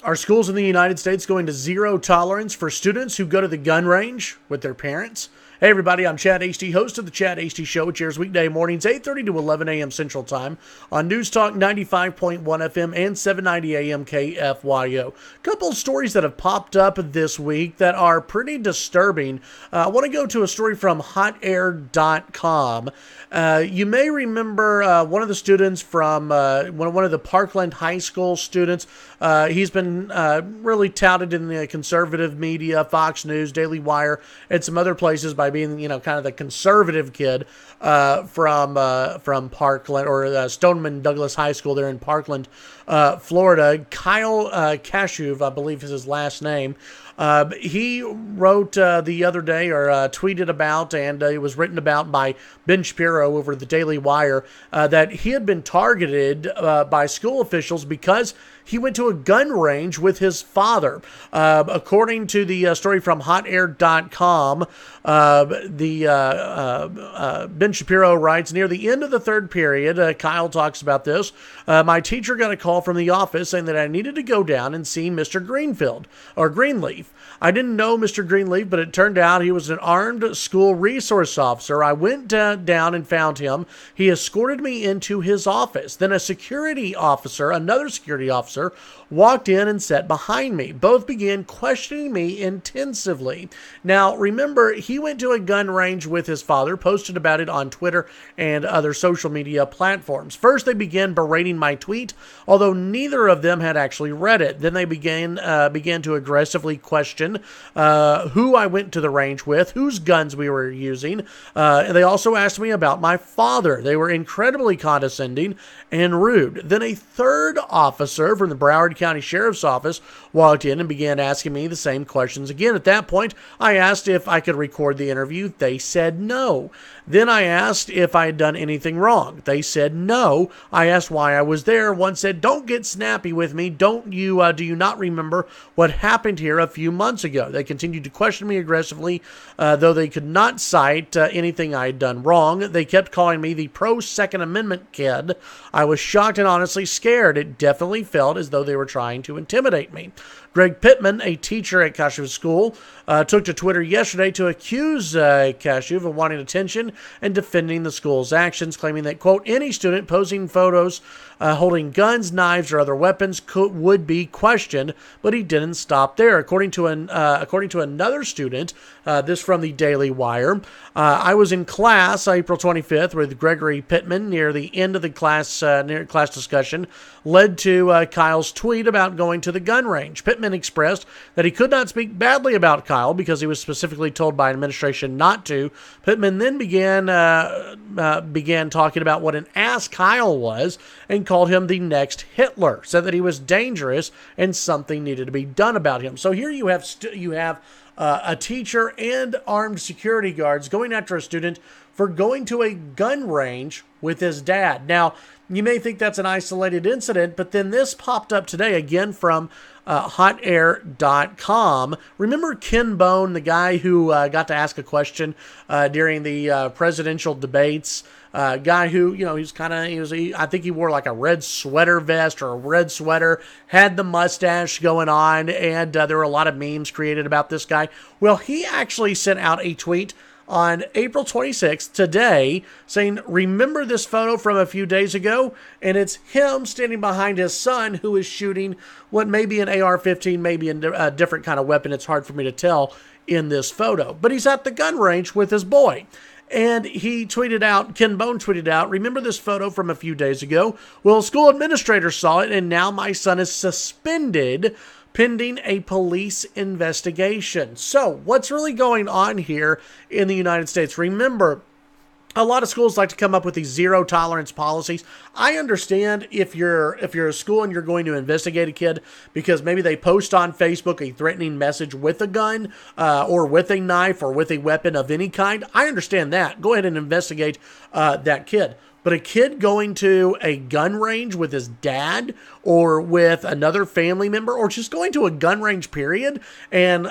Are schools in the United States going to zero tolerance for students who go to the gun range with their parents? Hey everybody, I'm Chad Hasty, host of the Chad Hasty Show, which airs weekday mornings 8:30 to 11 a.m. Central Time on News Talk 95.1 FM and 790 AM KFYO. Couple of stories that have popped up this week that are pretty disturbing. I want to go to a story from hotair.com. You may remember one of the students from one of the Parkland High School students. He's been really touted in the conservative media, Fox News, Daily Wire, and some other places by being, kind of the conservative kid from Parkland or Stoneman Douglas High School there in Parkland, Florida. Kyle Kashuv, I believe is his last name. He wrote the other day or tweeted about, and it was written about by Ben Shapiro over the Daily Wire, that he had been targeted by school officials because he went to a gun range with his father. According to the story from hotair.com, Ben Shapiro writes, near the end of the third period, Kyle talks about this, my teacher got a call from the office saying that I needed to go down and see Mr. Greenleaf. I didn't know Mr. Greenleaf, but it turned out he was an armed school resource officer. I went down and found him. He escorted me into his office. Then another security officer, walked in and sat behind me. Both began questioning me intensively. Now, remember, he went to a gun range with his father, posted about it on Twitter and other social media platforms. First, they began berating my tweet, although neither of them had actually read it. Then they began to aggressively question who I went to the range with, whose guns we were using. And they also asked me about my father. They were incredibly condescending and rude. Then a third officer from the Broward County Sheriff's Office walked in and began asking me the same questions again. At that point, I asked if I could record the interview. They said no. Then I asked if I had done anything wrong. They said no. I asked why I was there. One said, "Don't get snappy with me. Do you not remember what happened here a few months ago?" They continued to question me aggressively, though they could not cite anything I had done wrong. They kept calling me the pro-Second Amendment kid. I was shocked and honestly scared. It definitely felt as though they were trying to intimidate me. Greg Pittman, a teacher at Kashuv's school, took to Twitter yesterday to accuse Kashuv of wanting attention and defending the school's actions, claiming that, quote, any student posting photos holding guns, knives, or other weapons would be questioned, but he didn't stop there. According to another student, this from the Daily Wire, I was in class April 25th with Gregory Pittman. Near the end of the class discussion led to Kyle's tweet about going to the gun range. Pittman expressed that he could not speak badly about Kyle because he was specifically told by administration not to. Pittman then began talking about what an ass Kyle was and called him the next Hitler, said that he was dangerous and something needed to be done about him. So here you have a teacher and armed security guards going after a student for going to a gun range with his dad. Now, you may think that's an isolated incident, but then this popped up today again from hotair.com. Remember Ken Bone, the guy who got to ask a question during the presidential debates? Guy who, I think he wore like a red sweater vest or a red sweater, had the mustache going on, and there were a lot of memes created about this guy. Well, he actually sent out a tweet on April 26th, today, saying, remember this photo from a few days ago? And it's him standing behind his son who is shooting what may be an AR-15, maybe a different kind of weapon. It's hard for me to tell in this photo. But he's at the gun range with his boy. And he tweeted out, Ken Bone tweeted out, remember this photo from a few days ago? Well, school administrators saw it, and now my son is suspended pending a police investigation. So what's really going on here in the United States? Remember, a lot of schools like to come up with these zero tolerance policies. I understand if you're a school and you're going to investigate a kid because maybe they post on Facebook a threatening message with a gun or with a knife or with a weapon of any kind. I understand that. Go ahead and investigate that kid. But a kid going to a gun range with his dad or with another family member or just going to a gun range period and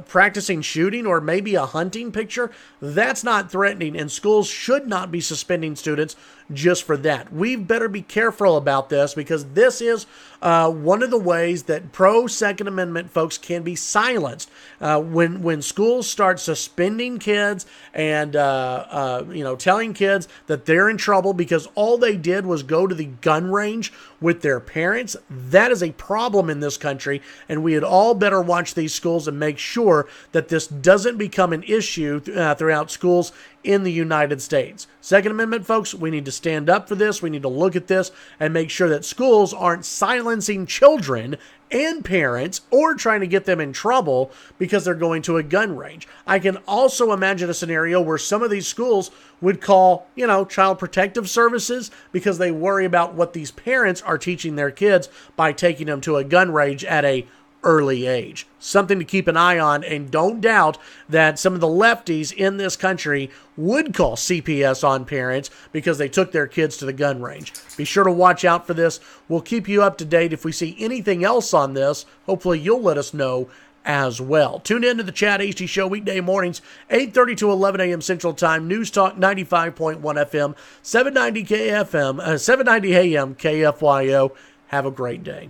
practicing shooting or maybe a hunting picture, that's not threatening, and schools should not be suspending students just for that. We better be careful about this, because this is one of the ways that pro-Second Amendment folks can be silenced. When schools start suspending kids and telling kids that they're in trouble because all they did was go to the gun range with their parents, that is a problem in this country, and we had all better watch these schools and make sure that this doesn't become an issue throughout schools in the United States. Second Amendment folks, we need to stand up for this. We need to look at this and make sure that schools aren't silencing children and parents or trying to get them in trouble because they're going to a gun range. I can also imagine a scenario where some of these schools would call, child protective services because they worry about what these parents are teaching their kids by taking them to a gun range at a early age. Something to keep an eye on, and don't doubt that some of the lefties in this country would call CPS on parents because they took their kids to the gun range. Be sure to watch out for this. We'll keep you up to date. If we see anything else on this, hopefully you'll let us know as well. Tune in to the Chad Hasty Show weekday mornings, 8:30 to 11 a.m. Central Time, News Talk 95.1 FM, 790 AM KFYO. Have a great day.